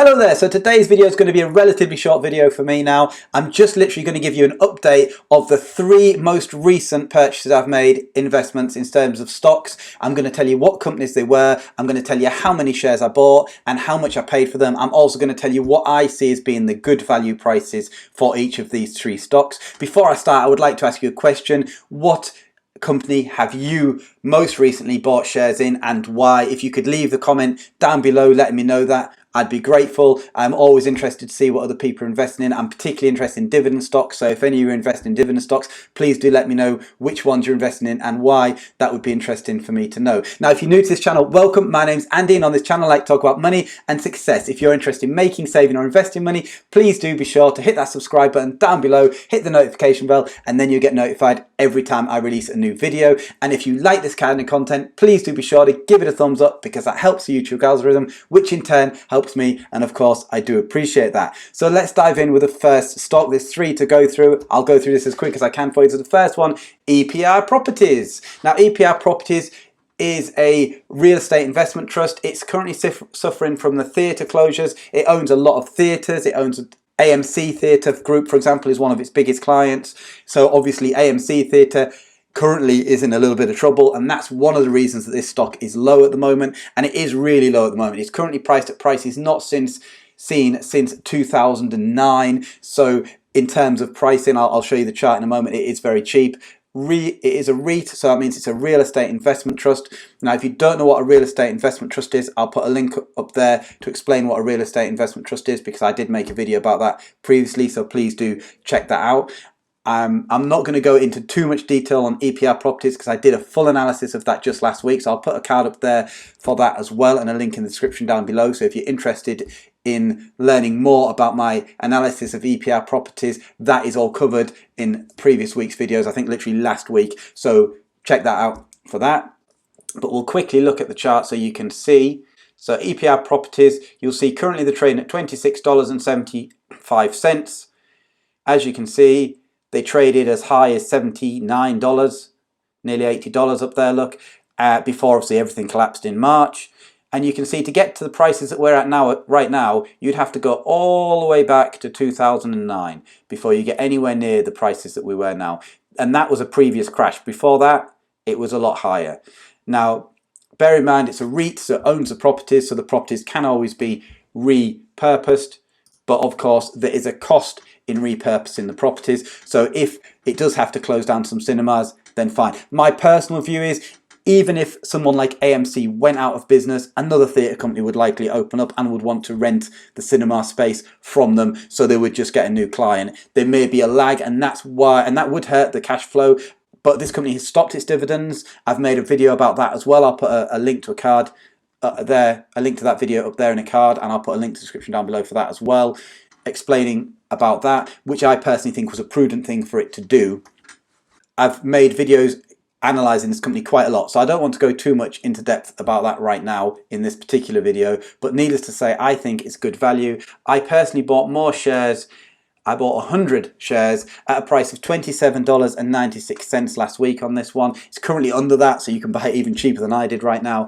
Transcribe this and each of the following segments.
Hello there, so today's video is going to be a relatively short video for me now. I'm just literally going to give you an update of the 3 most recent purchases I've made, investments in terms of stocks. I'm going to tell you what companies they were, I'm going to tell you how many shares I bought and how much I paid for them. I'm also going to tell you what I see as being the good value prices for each of these 3 stocks. Before I start, I would like to ask you a question. What company have you most recently bought shares in and why? If you could leave the comment down below letting me know that, I'd be grateful. I'm always interested to see what other people are investing in. I'm particularly interested in dividend stocks, so if any of you are investing in dividend stocks, please do let me know which ones you're investing in and why. That would be interesting for me to know. Now, if you're new to this channel, welcome. My name's Andy, and on this channel I like to talk about money and success. If you're interested in making, saving or investing money, please do be sure to hit that subscribe button down below, hit the notification bell, and then you'll get notified every time I release a new video. And if you like this kind of content, please do be sure to give it a thumbs up, because that helps the YouTube algorithm, which in turn helps me, and of course I do appreciate that. So let's dive in with the first stock. There's 3 to go through. I'll go through this as quick as I can for you. So the first one, EPR Properties. Now, EPR Properties is a real estate investment trust. It's currently suffering from the theatre closures. It owns a lot of theatres. It owns AMC Theatre Group, for example, is one of its biggest clients. So obviously AMC Theatre currently is in a little bit of trouble, and that's one of the reasons that this stock is low at the moment, and it is really low at the moment. It's currently priced at prices not seen since 2009. So in terms of pricing, I'll show you the chart in a moment. It is very cheap. It is a REIT, so that means it's a real estate investment trust. Now, if you don't know what a real estate investment trust is, I'll put a link up there to explain what a real estate investment trust is, because I did make a video about that previously, so please do check that out. I'm not going to go into too much detail on EPR Properties because I did a full analysis of that just last week, so I'll put a card up there for that as well, and a link in the description down below. So if you're interested in learning more about my analysis of EPR Properties, that is all covered in previous week's videos, I think literally last week, so check that out for that. But we'll quickly look at the chart so you can see. So EPR Properties, you'll see currently they're trading at $26.75. As you can see, they traded as high as $79, nearly $80 up there, look, before obviously everything collapsed in March. And you can see to get to the prices that we're at now, right now, you'd have to go all the way back to 2009 before you get anywhere near the prices that we were now. And that was a previous crash. Before that, it was a lot higher. Now, bear in mind, it's a REIT, so it owns the properties, so the properties can always be repurposed. But of course, there is a cost in repurposing the properties. So if it does have to close down some cinemas, then fine. My personal view is, even if someone like AMC went out of business, another theatre company would likely open up and would want to rent the cinema space from them, so they would just get a new client. There may be a lag, and that's why, and that would hurt the cash flow. But this company has stopped its dividends. I've made a video about that as well. I'll put a link to a card there, a link to that video up there in a card, and I'll put a link to the description down below for that as well, explaining about that, which I personally think was a prudent thing for it to do. I've made videos analysing this company quite a lot, so I don't want to go too much into depth about that right now in this particular video, but needless to say, I think it's good value. I personally bought more shares. I bought 100 shares at a price of $27.96 last week on this one. It's currently under that, so you can buy it even cheaper than I did right now.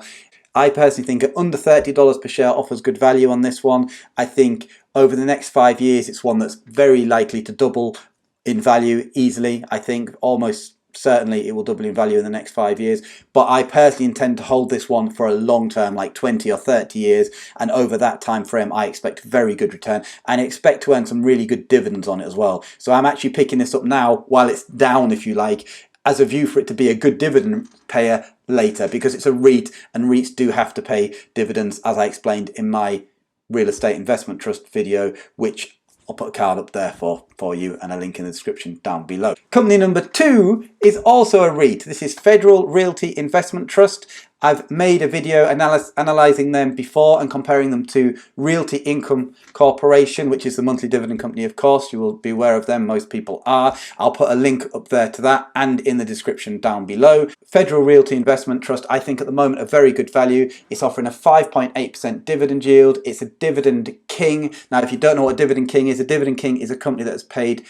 I personally think at under $30 per share offers good value on this one. I think over the next 5 years, it's one that's very likely to double in value easily. I think almost certainly it will double in value in the next 5 years. But I personally intend to hold this one for a long term, like 20 or 30 years. And over that time frame, I expect very good return. And I expect to earn some really good dividends on it as well. So I'm actually picking this up now while it's down, if you like, as a view for it to be a good dividend payer later, because it's a REIT, and REITs do have to pay dividends, as I explained in my real estate investment trust video, which I'll put a card up there for you, and a link in the description down below. Company number 2 is also a REIT. This is Federal Realty Investment Trust. I've made a video analysing them before and comparing them to Realty Income Corporation, which is the monthly dividend company, of course. You will be aware of them, most people are. I'll put a link up there to that and in the description down below. Federal Realty Investment Trust, I think at the moment a very good value. It's offering a 5.8% dividend yield. It's a dividend king. Now, if you don't know what a dividend king is a company that has paid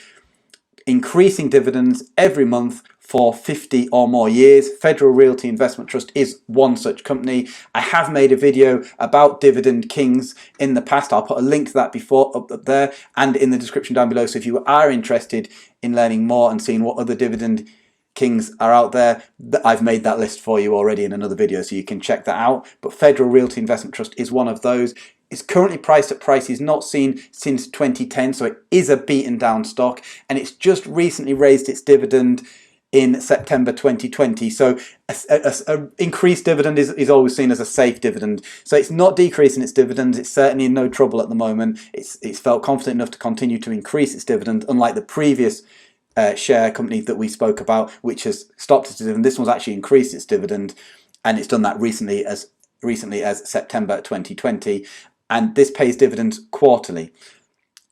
increasing dividends every month for 50 or more years. Federal Realty Investment Trust is one such company. I have made a video about Dividend Kings in the past. I'll put a link to that before up there and in the description down below. So if you are interested in learning more and seeing what other Dividend Kings are out there, I've made that list for you already in another video, so you can check that out. But Federal Realty Investment Trust is one of those. It's currently priced at prices not seen since 2010, so it is a beaten down stock, and it's just recently raised its dividend in September 2020. So a increased dividend is always seen as a safe dividend. So it's not decreasing its dividends. It's certainly in no trouble at the moment. It's felt confident enough to continue to increase its dividend, unlike the previous share company that we spoke about, which has stopped its dividend. This one's actually increased its dividend, and it's done that recently as September 2020. And this pays dividends quarterly.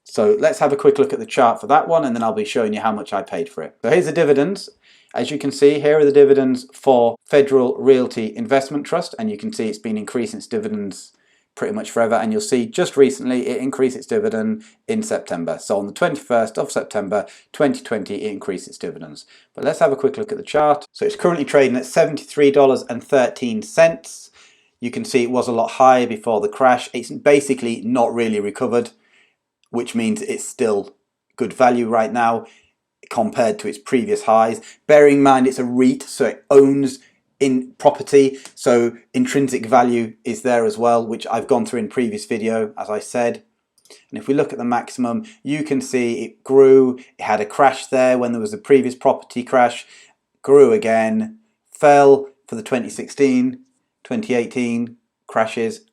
So let's have a quick look at the chart for that one, and then I'll be showing you how much I paid for it. So here's the dividends. As you can see, here are the dividends for Federal Realty Investment Trust, and you can see it's been increasing its dividends pretty much forever, and you'll see just recently it increased its dividend in September. So on the 21st of September 2020 it increased its dividends. But let's have a quick look at the chart. So it's currently trading at $73.13. You can see it was a lot higher before the crash. It's basically not really recovered, which means it's still good value right now compared to its previous highs. Bearing in mind it's a REIT, so it owns in property, so intrinsic value is there as well, which I've gone through in previous video, as I said. And if we look at the maximum, you can see it grew. It had a crash there when there was a previous property crash, grew again, fell for the 2016, 2018 crashes,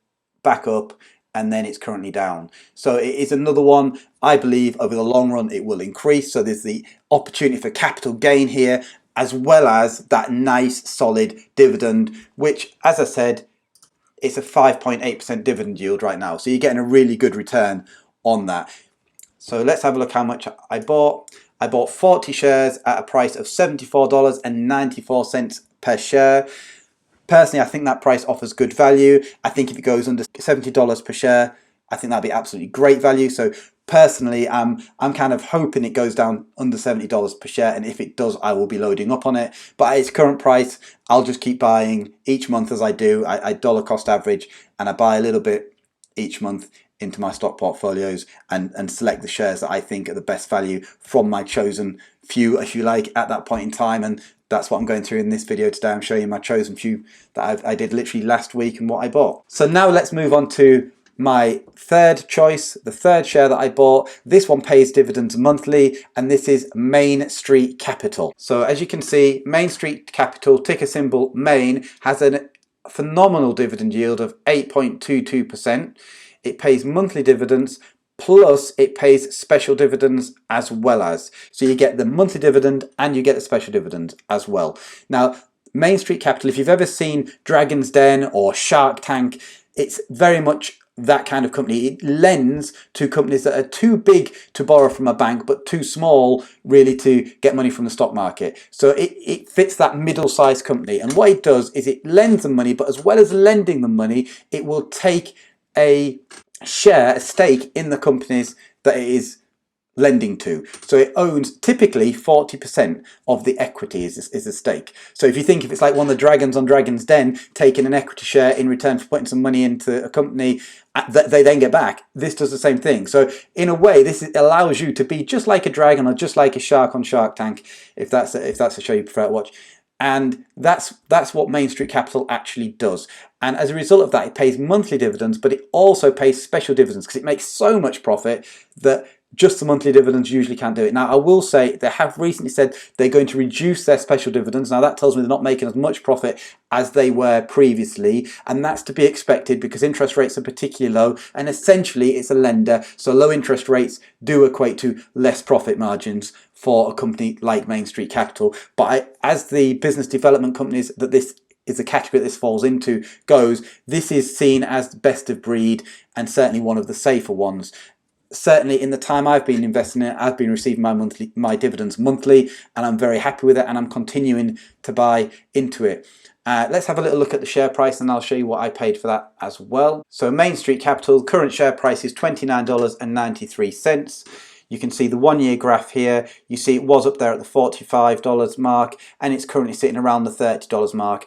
back up, and then it's currently down. So it is another one. I believe over the long run it will increase. So there's the opportunity for capital gain here, as well as that nice solid dividend, which, as I said, it's a 5.8% dividend yield right now. So you're getting a really good return on that. So let's have a look how much I bought. I bought 40 shares at a price of $74.94 per share. Personally, I think that price offers good value. I think if it goes under $70 per share, I think that'd be absolutely great value. So personally, I'm kind of hoping it goes down under $70 per share, and if it does, I will be loading up on it. But at its current price, I'll just keep buying each month as I do. I dollar cost average, and I buy a little bit each month into my stock portfolios and select the shares that I think are the best value from my chosen few, if you like, at that point in time. And that's what I'm going through in this video today. I'm showing you my chosen few that I did literally last week and what I bought. So now let's move on to my third choice, the third share that I bought. This one pays dividends monthly, and this is Main Street Capital. So as you can see, Main Street Capital, ticker symbol MAIN, has a phenomenal dividend yield of 8.22%. It pays monthly dividends, plus it pays special dividends as well as. So you get the monthly dividend and you get the special dividend as well. Now, Main Street Capital, if you've ever seen Dragon's Den or Shark Tank, it's very much that kind of company. It lends to companies that are too big to borrow from a bank, but too small really to get money from the stock market. So it fits that middle-sized company. And what it does is it lends them money, but as well as lending them money, it will take a stake in the companies that it is lending to. So it owns typically 40% of the equity is a stake. So if you think if it's like one of the dragons on Dragon's Den taking an equity share in return for putting some money into a company that they then get back, this does the same thing. So in a way, this allows you to be just like a dragon or just like a shark on Shark Tank, if that's a show you prefer to watch. And that's what Main Street Capital actually does. And as a result of that, it pays monthly dividends, but it also pays special dividends because it makes so much profit that just the monthly dividends usually can't do it. Now, I will say they have recently said they're going to reduce their special dividends. Now, that tells me they're not making as much profit as they were previously, and that's to be expected because interest rates are particularly low, and essentially it's a lender, so low interest rates do equate to less profit margins for a company like Main Street Capital. But as the business development companies that this is the category that this falls into goes, this is seen as best of breed and certainly one of the safer ones. Certainly in the time I've been investing in it, I've been receiving my dividends monthly, and I'm very happy with it, and I'm continuing to buy into it. Let's have a little look at the share price, and I'll show you what I paid for that as well. So Main Street Capital, current share price is $29.93. You can see the 1 year graph here. You see it was up there at the $45 mark, and it's currently sitting around the $30 mark.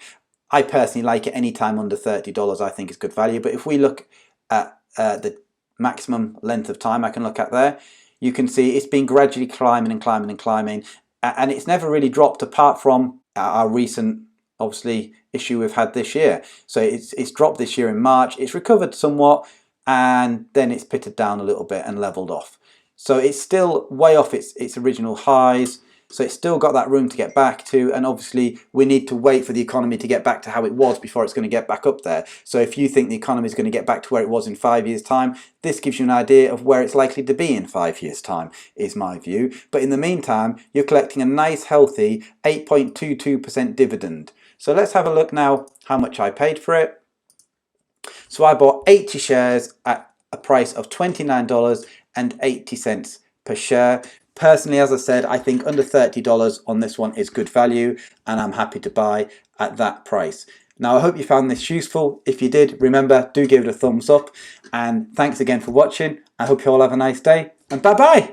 I personally like it anytime under $30. I think it's good value. But if we look at the maximum length of time I can look at there, you can see it's been gradually climbing and climbing and climbing, and it's never really dropped apart from our recent, obviously, issue we've had this year. So it's dropped this year in March, it's recovered somewhat, and then it's pitted down a little bit and leveled off. So it's still way off its original highs. So it's still got that room to get back to, and obviously we need to wait for the economy to get back to how it was before it's going to get back up there. So if you think the economy is going to get back to where it was in 5 years' time, this gives you an idea of where it's likely to be in 5 years' time, is my view. But in the meantime, you're collecting a nice healthy 8.22% dividend. So let's have a look now how much I paid for it. So I bought 80 shares at a price of $29.80 per share. Personally, as I said, I think under $30 on this one is good value, and I'm happy to buy at that price. Now, I hope you found this useful. If you did, remember, do give it a thumbs up. And thanks again for watching. I hope you all have a nice day, and bye-bye.